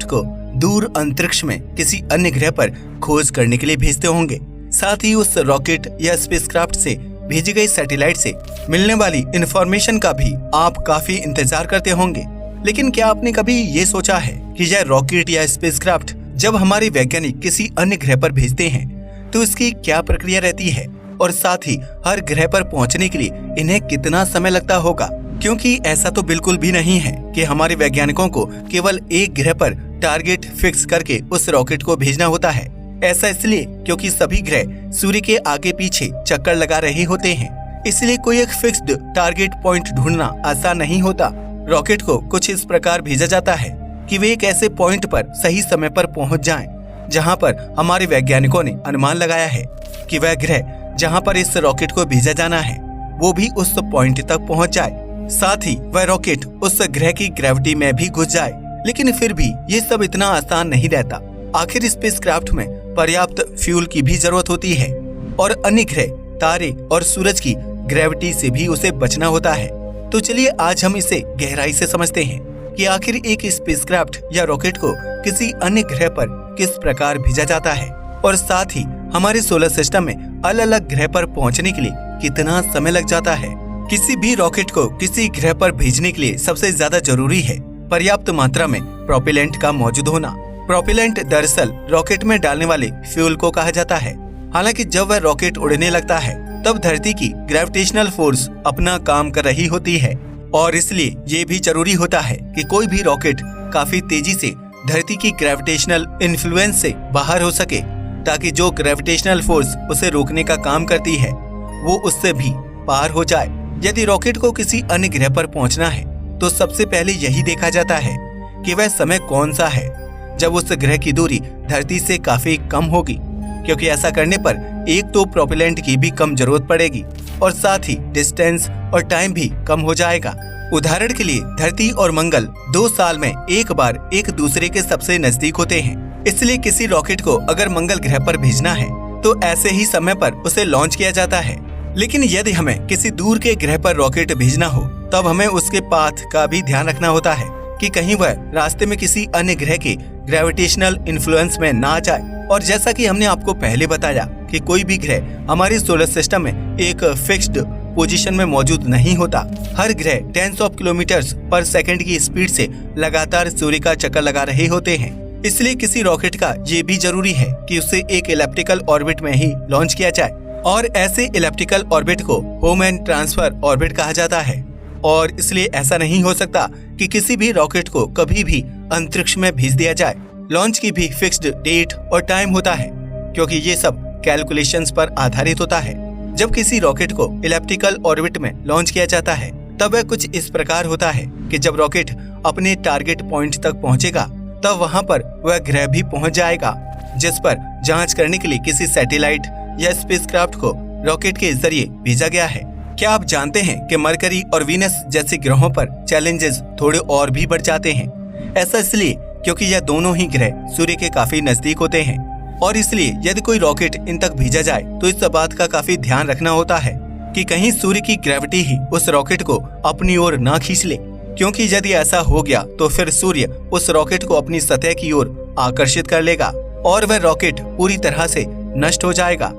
Spacecraft को दूर अंतरिक्ष में किसी अन्य ग्रह पर खोज करने के लिए भेजते होंगे। साथ ही उस रॉकेट या स्पेसक्राफ्ट से भेजी गई सैटेलाइट से मिलने वाली इंफॉर्मेशन का भी आप काफी इंतजार करते होंगे। लेकिन क्या आपने कभी ये सोचा है कि यह रॉकेट या स्पेसक्राफ्ट जब हमारे वैज्ञानिक किसी अन्य ग्रह पर भेजते हैं तो इसकी क्या प्रक्रिया रहती है, और साथ ही हर ग्रह पर पहुंचने के लिए इन्हें कितना समय लगता होगा? क्योंकि ऐसा तो बिल्कुल भी नहीं है कि हमारे वैज्ञानिकों को केवल एक ग्रह पर टारगेट फिक्स करके उस रॉकेट को भेजना होता है। ऐसा इसलिए क्योंकि सभी ग्रह सूर्य के आगे पीछे चक्कर लगा रहे होते हैं, इसलिए कोई एक फिक्स्ड टारगेट पॉइंट ढूंढना आसान नहीं होता। रॉकेट को कुछ इस प्रकार भेजा जाता है कि वे एक ऐसे पॉइंट पर सही समय पर पहुंच जाएं, जहां पर हमारे वैज्ञानिकों ने अनुमान लगाया है कि वह ग्रह जहां पर इस रॉकेट को भेजा जाना है वो भी उस पॉइंट तक पहुंच जाए। साथ ही वह रॉकेट उस ग्रह की ग्रेविटी में भी घुस जाए। लेकिन फिर भी ये सब इतना आसान नहीं रहता। आखिर स्पेसक्राफ्ट में पर्याप्त फ्यूल की भी जरूरत होती है और अन्य ग्रह, तारे और सूरज की ग्रेविटी से भी उसे बचना होता है। तो चलिए आज हम इसे गहराई से समझते हैं कि आखिर एक स्पेसक्राफ्ट या रॉकेट को किसी अन्य ग्रह पर किस प्रकार भेजा जाता है, और साथ ही हमारे सोलर सिस्टम में अलग अलग ग्रह पर पहुंचने के लिए कितना समय लग जाता है। किसी भी रॉकेट को किसी ग्रह पर भेजने के लिए सबसे ज्यादा जरूरी है पर्याप्त मात्रा में प्रोपेलेंट का मौजूद होना। प्रोपेलेंट दरअसल रॉकेट में डालने वाले फ्यूल को कहा जाता है। हालांकि जब वह रॉकेट उड़ने लगता है तब धरती की ग्रेविटेशनल फोर्स अपना काम कर रही होती है, और इसलिए ये भी जरूरी होता है कि कोई भी रॉकेट काफी तेजी से धरती की ग्रेविटेशनल इन्फ्लुएंस से बाहर हो सके, ताकि जो ग्रेविटेशनल फोर्स उसे रोकने का काम करती है वो उससे भी पार हो जाए। यदि रॉकेट को किसी अन्य ग्रह पर पहुंचना है तो सबसे पहले यही देखा जाता है कि वह समय कौन सा है जब उस ग्रह की दूरी धरती से काफी कम होगी, क्योंकि ऐसा करने पर एक तो प्रोपेलेंट की भी कम जरूरत पड़ेगी और साथ ही डिस्टेंस और टाइम भी कम हो जाएगा। उदाहरण के लिए धरती और मंगल 2 साल में एक बार एक दूसरे के सबसे नजदीक होते हैं, इसलिए किसी रॉकेट को अगर मंगल ग्रह पर भेजना है तो ऐसे ही समय पर उसे लॉन्च किया जाता है। लेकिन यदि हमें किसी दूर के ग्रह पर रॉकेट भेजना हो तब हमें उसके पाथ का भी ध्यान रखना होता है कि कहीं वह रास्ते में किसी अन्य ग्रह के ग्रेविटेशनल इन्फ्लुएंस में ना जाए। और जैसा कि हमने आपको पहले बताया कि कोई भी ग्रह हमारे सोलर सिस्टम में एक फिक्स्ड पोजीशन में मौजूद नहीं होता। हर ग्रह टेंस ऑफ किलोमीटर्स पर सेकंड की स्पीड से लगातार सूर्य का चक्कर लगा रहे होते हैं। इसलिए किसी रॉकेट का ये भी जरूरी है कि उसे एक इलेप्टिकल ऑर्बिट में ही लॉन्च किया जाए, और ऐसे इलेप्टिकल ऑर्बिट को होम एंड ट्रांसफर ऑर्बिट कहा जाता है। और इसलिए ऐसा नहीं हो सकता कि किसी भी रॉकेट को कभी भी अंतरिक्ष में भेज दिया जाए। लॉन्च की भी फिक्स्ड डेट और टाइम होता है, क्योंकि ये सब कैलकुलेशंस पर आधारित होता है। जब किसी रॉकेट को इलेप्टिकल ऑर्बिट में लॉन्च किया जाता है तब वह कुछ इस प्रकार होता है कि जब रॉकेट अपने टारगेट पॉइंट तक पहुंचेगा तब वहां पर वह ग्रह भी पहुंच जाएगा, जिस पर जांच करने के लिए किसी सैटेलाइट या स्पेसक्राफ्ट को रॉकेट के जरिए भेजा गया है। क्या आप जानते हैं कि मरकरी और वीनस जैसे ग्रहों पर चैलेंजेस थोड़े और भी बढ़ जाते हैं? ऐसा इसलिए क्योंकि यह दोनों ही ग्रह सूर्य के काफी नजदीक होते हैं, और इसलिए यदि कोई रॉकेट इन तक भेजा जाए तो इस बात का काफी ध्यान रखना होता है कि कहीं सूर्य की ग्रेविटी ही उस रॉकेट को अपनी ओर ना खींच ले, क्योंकि यदि ऐसा हो गया तो फिर सूर्य उस रॉकेट को अपनी सतह की ओर आकर्षित कर लेगा और वह रॉकेट पूरी तरह से नष्ट हो जाएगा।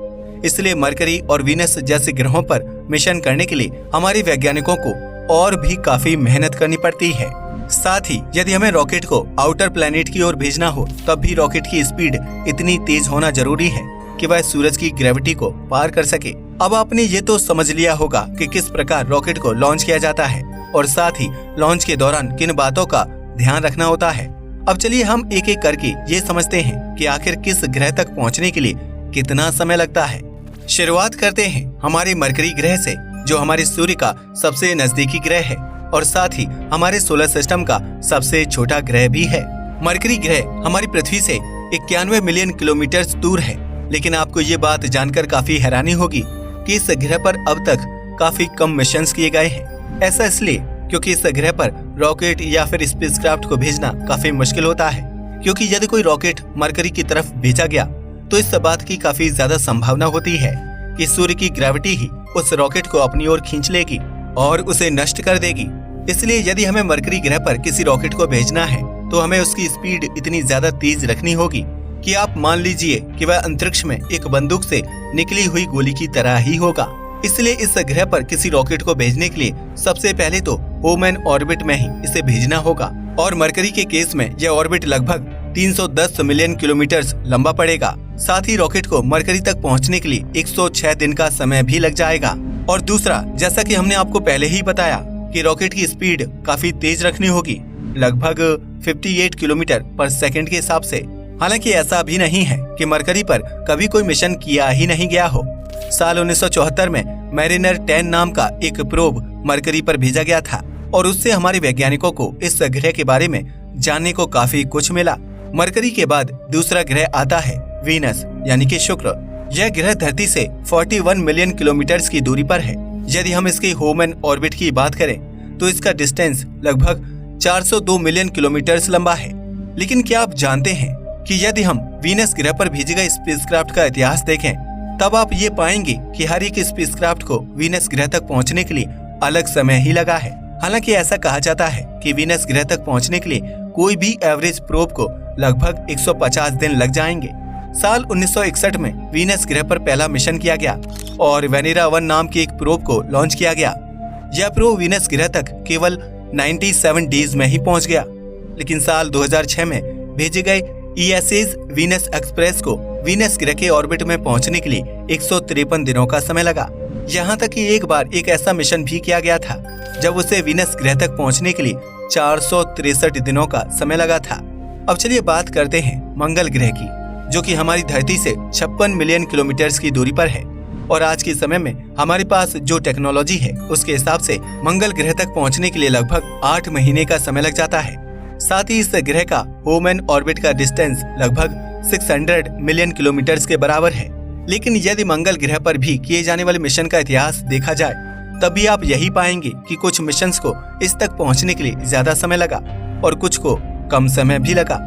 इसलिए मरकरी और वीनस जैसे ग्रहों पर मिशन करने के लिए हमारे वैज्ञानिकों को और भी काफी मेहनत करनी पड़ती है। साथ ही यदि हमें रॉकेट को आउटर प्लैनेट की ओर भेजना हो तब भी रॉकेट की स्पीड इतनी तेज होना जरूरी है कि वह सूरज की ग्रेविटी को पार कर सके। अब आपने ये तो समझ लिया होगा कि किस प्रकार रॉकेट को लॉन्च किया जाता है और साथ ही लॉन्च के दौरान किन बातों का ध्यान रखना होता है। अब चलिए हम एक एक करके ये समझते हैं कि आखिर किस ग्रह तक पहुंचने के लिए कितना समय लगता है। शुरुआत करते हैं हमारे मरकरी ग्रह से, जो हमारे सूर्य का सबसे नजदीकी ग्रह है और साथ ही हमारे सोलर सिस्टम का सबसे छोटा ग्रह भी है। मरकरी ग्रह हमारी पृथ्वी से 91 मिलियन किलोमीटर दूर है। लेकिन आपको ये बात जानकर काफी हैरानी होगी कि इस ग्रह पर अब तक काफी कम मिशंस किए गए हैं। ऐसा इसलिए क्योंकि इस ग्रह पर रॉकेट या फिर स्पेसक्राफ्ट को भेजना काफी मुश्किल होता है, क्योंकि यदि कोई रॉकेट मरकरी की तरफ भेजा गया तो इस बात की काफी ज्यादा संभावना होती है कि सूर्य की ग्रेविटी ही उस रॉकेट को अपनी ओर खींच लेगी और उसे नष्ट कर देगी। इसलिए यदि हमें मरकरी ग्रह पर किसी रॉकेट को भेजना है तो हमें उसकी स्पीड इतनी ज्यादा तेज रखनी होगी कि आप मान लीजिए कि वह अंतरिक्ष में एक बंदूक से निकली हुई गोली की तरह ही होगा। इसलिए इस ग्रह पर किसी रॉकेट को भेजने के लिए सबसे पहले तो होम एंड ऑर्बिट में ही इसे भेजना होगा। और मरकरी के केस में यह ऑर्बिट लगभग 310 मिलियन किलोमीटर लंबा पड़ेगा। साथ ही रॉकेट को मरकरी तक पहुंचने के लिए 106 दिन का समय भी लग जाएगा। और दूसरा, जैसा कि हमने आपको पहले ही बताया कि रॉकेट की स्पीड काफी तेज रखनी होगी, लगभग 58 किलोमीटर पर सेकंड के हिसाब से। हालांकि ऐसा भी नहीं है कि मरकरी पर कभी कोई मिशन किया ही नहीं गया हो। साल 1974 में मैरिनर 10 नाम का एक प्रोब मरकरी पर भेजा गया था और उससे हमारे वैज्ञानिकों को इस ग्रह के बारे में जानने को काफी कुछ मिला। मरकरी के बाद दूसरा ग्रह आता है वीनस यानी कि शुक्र। यह ग्रह धरती से 41 मिलियन किलोमीटर की दूरी पर है। यदि हम इसके होम एंड ऑर्बिट की बात करें तो इसका डिस्टेंस लगभग 402 मिलियन किलोमीटर लंबा है। लेकिन क्या आप जानते हैं कि यदि हम वीनस ग्रह पर भेजे गए स्पेसक्राफ्ट का इतिहास देखें तब आप ये पाएंगे कि हर एक स्पेसक्राफ्ट को वीनस ग्रह तक पहुंचने के लिए अलग समय ही लगा है। हालांकि ऐसा कहा जाता है कि वीनस ग्रह तक पहुंचने के लिए कोई भी एवरेज प्रोब को लगभग 150 दिन लग जाएंगे। साल 1961 में वीनस ग्रह पर पहला मिशन किया गया और वेनेरा 1 नाम के एक प्रोब को लॉन्च किया गया। यह प्रोब वीनस ग्रह तक केवल 97 डेज में ही पहुंच गया। लेकिन साल 2006 में भेजे गए ESA's वीनस एक्सप्रेस को वीनस ग्रह के ऑर्बिट में पहुंचने के लिए 153 दिनों का समय लगा। यहाँ तक कि एक बार एक ऐसा मिशन भी किया गया था जब उसे वीनस ग्रह तक पहुंचने के लिए 463 दिनों का समय लगा था। अब चलिए बात करते हैं मंगल ग्रह की, जो कि हमारी धरती से 56 मिलियन किलोमीटर की दूरी पर है। और आज के समय में हमारे पास जो टेक्नोलॉजी है उसके हिसाब से मंगल ग्रह तक पहुंचने के लिए लगभग 8 महीने का समय लग जाता है। साथ ही इस ग्रह का होम एंड ऑर्बिट का डिस्टेंस लगभग 600 मिलियन किलोमीटर के बराबर है। लेकिन यदि मंगल ग्रह पर भी किए जाने वाले मिशन का इतिहास देखा जाए तब भी आप यही पाएंगे कि कुछ मिशंस को इस तक पहुंचने के लिए ज्यादा समय लगा और कुछ को कम समय भी लगा।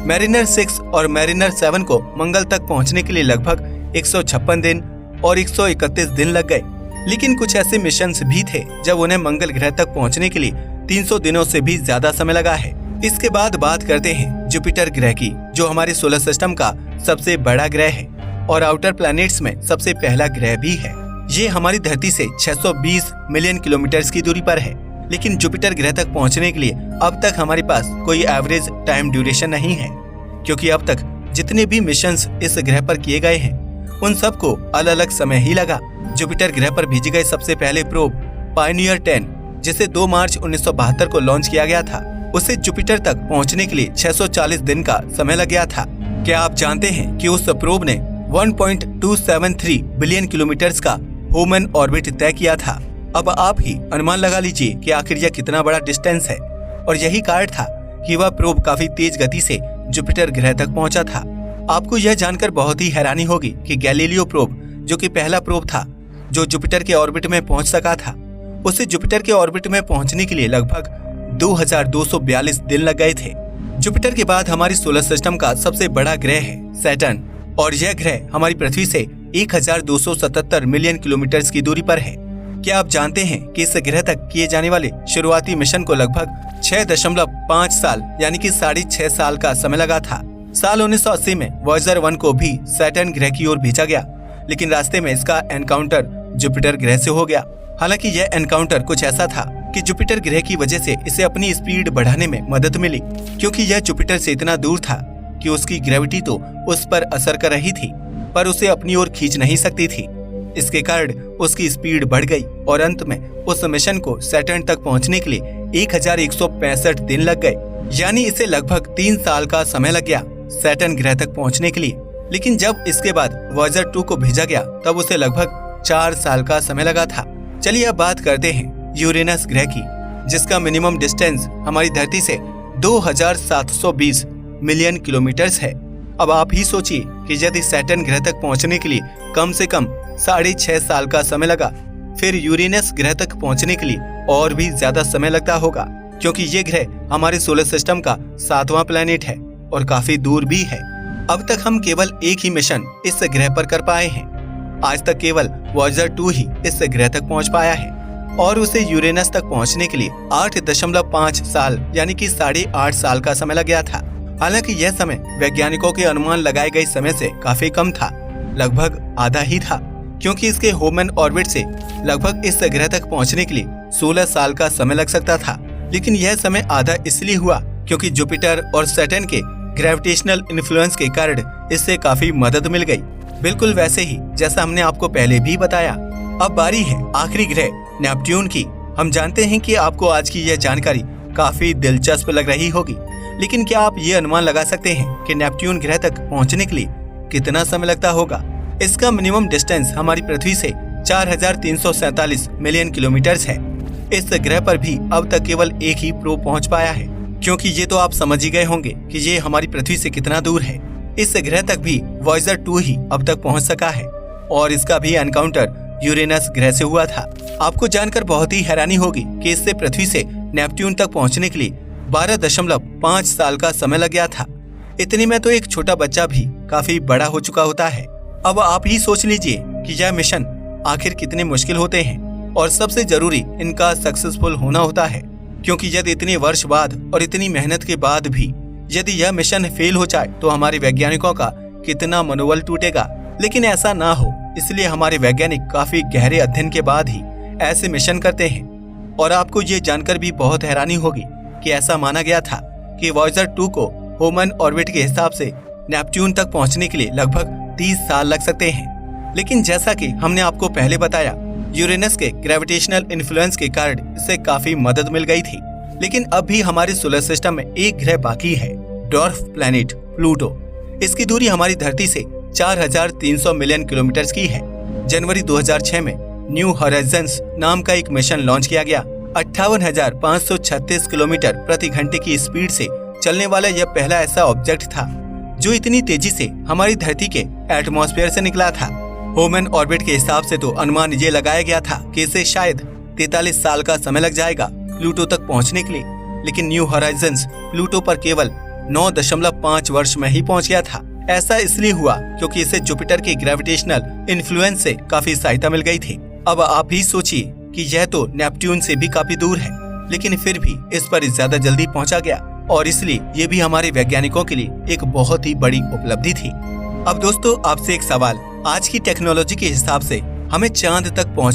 मैरिनर 6 और मैरिनर 7 को मंगल तक पहुंचने के लिए लगभग 156 दिन और 131 दिन लग गए। लेकिन कुछ ऐसे मिशंस भी थे जब उन्हें मंगल ग्रह तक पहुंचने के लिए 300 दिनों से भी ज्यादा समय लगा है। इसके बाद बात करते हैं जुपिटर ग्रह की, जो हमारे सोलर सिस्टम का सबसे बड़ा ग्रह है और आउटर प्लैनेट्स में सबसे पहला ग्रह भी है। ये हमारी धरती से 620 मिलियन किलोमीटर की दूरी पर है। लेकिन जुपिटर ग्रह तक पहुंचने के लिए अब तक हमारे पास कोई एवरेज टाइम ड्यूरेशन नहीं है, क्योंकि अब तक जितने भी मिशंस इस ग्रह पर किए गए हैं उन सबको अलग अलग समय ही लगा। जुपिटर ग्रह पर भेजे गए सबसे पहले प्रोब पायनियर 10, जिसे 2 मार्च 1972 को लॉन्च किया गया था, उसे जुपिटर तक पहुंचने के लिए 640 दिन का समय लग गया था। क्या आप जानते हैं कि उस प्रोब ने 1.273 बिलियन किलोमीटर का होम एंड ऑर्बिट तय किया था। अब आप ही अनुमान लगा लीजिए कि आखिर यह कितना बड़ा डिस्टेंस है। और यही कारण था कि वह प्रोब काफी तेज गति से जुपिटर ग्रह तक पहुंचा था। आपको यह जानकर बहुत ही हैरानी होगी कि गैलीलियो प्रोब, जो कि पहला प्रोब था जो जुपिटर के ऑर्बिट में पहुंच सका था, उसे जुपिटर के ऑर्बिट में पहुंचने के लिए लगभग 2242 दिन लग गए थे। जुपिटर के बाद हमारी सोलर सिस्टम का सबसे बड़ा ग्रह है सैटर्न, और यह ग्रह हमारी पृथ्वी से 1277 मिलियन किलोमीटर की दूरी पर है। क्या आप जानते हैं कि इस ग्रह तक किए जाने वाले शुरुआती मिशन को लगभग 6.5 साल यानी कि 6.5 साल का समय लगा था। साल 1980 में वॉयेजर 1 को भी सैटर्न ग्रह की ओर भेजा गया, लेकिन रास्ते में इसका एनकाउंटर जुपिटर ग्रह से हो गया। हालांकि यह एनकाउंटर कुछ ऐसा था कि जुपिटर ग्रह की वजह से इसे अपनी स्पीड बढ़ाने में मदद मिली, क्योंकि यह जुपिटर से इतना दूर था कि उसकी ग्रेविटी तो उस पर असर कर रही थी पर उसे अपनी ओर खींच नहीं सकती थी। इसके कारण उसकी स्पीड बढ़ गई और अंत में उस मिशन को सैटर्न तक पहुंचने के लिए 1165 दिन लग गए, यानी इसे लगभग 3 साल का समय लग गया सैटर्न ग्रह तक पहुंचने के लिए। लेकिन जब इसके बाद वॉयेजर 2 को भेजा गया तब उसे लगभग 4 साल का समय लगा था। चलिए अब बात करते हैं यूरेनस ग्रह की, जिसका मिनिमम डिस्टेंस हमारी धरती से 2720 मिलियन किलोमीटर है। अब आप ही सोचिए कि यदि सैटर्न ग्रह तक पहुंचने के लिए कम से कम 6.5 साल का समय लगा, फिर यूरेनस ग्रह तक पहुंचने के लिए और भी ज्यादा समय लगता होगा, क्योंकि ये ग्रह हमारे सोलर सिस्टम का 7वां प्लैनेट है और काफी दूर भी है। अब तक हम केवल एक ही मिशन इस ग्रह पर कर पाए हैं। आज तक केवल वॉयेजर 2 ही इस ग्रह तक पहुंच पाया है। और उसे यूरेनस तक पहुंचने के लिए 8.5 साल यानी कि 8.5 साल का समय लग गया था। हालांकि यह समय वैज्ञानिकों के अनुमान लगाए गए समय से काफी कम था, लगभग आधा ही था, क्योंकि इसके ह्यूमन ऑर्बिट से लगभग इस ग्रह तक पहुंचने के लिए 16 साल का समय लग सकता था। लेकिन यह समय आधा इसलिए हुआ क्योंकि जुपिटर और सैटर्न के ग्रेविटेशनल इन्फ्लुएंस के कारण इससे काफी मदद मिल गई, बिल्कुल वैसे ही जैसा हमने आपको पहले भी बताया। अब बारी है आखिरी ग्रह नेपट्यून की। हम जानते हैं कि आपको आज की यह जानकारी काफी दिलचस्प लग रही होगी, लेकिन क्या आप ये अनुमान लगा सकते हैं कि नेपट्यून ग्रह तक पहुंचने के लिए कितना समय लगता होगा? इसका मिनिमम डिस्टेंस हमारी पृथ्वी से 4,347 मिलियन किलोमीटर है। इस ग्रह पर भी अब तक केवल एक ही प्रोब पहुंच पाया है, क्योंकि ये तो आप समझ ही गए होंगे कि ये हमारी पृथ्वी से कितना दूर है। इस ग्रह तक भी वॉयेजर 2 ही अब तक पहुंच सका है और इसका भी एनकाउंटर यूरेनस ग्रह से हुआ था। आपको जानकर बहुत ही हैरानी होगी कि इससे पृथ्वी से नेपट्यून तक पहुंचने के लिए 12.5 साल का समय लग गया था। इतनी में तो एक छोटा बच्चा भी काफी बड़ा हो चुका होता है। अब आप ही सोच लीजिए कि यह मिशन आखिर कितने मुश्किल होते हैं और सबसे जरूरी इनका सक्सेसफुल होना होता है, क्योंकि यदि इतने वर्ष बाद और इतनी मेहनत के बाद भी यदि यह मिशन फेल हो जाए तो हमारे वैज्ञानिकों का कितना मनोबल टूटेगा। लेकिन ऐसा ना हो, इसलिए हमारे वैज्ञानिक काफी गहरे अध्ययन के बाद ही ऐसे मिशन करते हैं। और आपको ये जानकर भी बहुत हैरानी होगी कि ऐसा माना गया था कि वॉयेजर 2 को ह्यूमन ऑर्बिट के हिसाब से नेपट्यून तक पहुंचने के लिए लगभग 30 साल लग सकते हैं। लेकिन जैसा कि हमने आपको पहले बताया, यूरेनस के ग्रेविटेशनल इन्फ्लुएंस के कारण इससे काफी मदद मिल गई थी। लेकिन अब भी हमारे सोलर सिस्टम में एक ग्रह बाकी है, ड्वार्फ प्लैनेट प्लूटो। इसकी दूरी हमारी धरती से 4,300 मिलियन किलोमीटर की है। जनवरी 2006 में न्यू हॉराइजन्स नाम का एक मिशन लॉन्च किया गया। 58,536 किलोमीटर प्रति घंटे की स्पीड से चलने वाला यह पहला ऐसा ऑब्जेक्ट था जो इतनी तेजी से हमारी धरती के एटमॉस्फेयर से निकला था। ह्यूमन ऑर्बिट के हिसाब से तो अनुमान ये लगाया गया था कि इसे शायद 43 साल का समय लग जाएगा प्लूटो तक पहुंचने के लिए। लेकिन न्यू हॉराइजन्स प्लूटो पर केवल 9.5 वर्ष में ही पहुंच गया था। ऐसा इसलिए हुआ क्योंकि इसे जुपिटर के ग्रेविटेशनल इन्फ्लुएंस से काफी सहायता मिल गई थी। अब आप ही सोचिए कि यह तो नेपट्यून से भी काफी दूर है, लेकिन फिर भी इस पर ज्यादा जल्दी पहुंचा गया और इसलिए ये भी हमारे वैज्ञानिकों के लिए एक बहुत ही बड़ी उपलब्धि थी। अब दोस्तों, आपसे एक सवाल, आज की टेक्नोलॉजी के हिसाब से हमें चांद तक पहुंच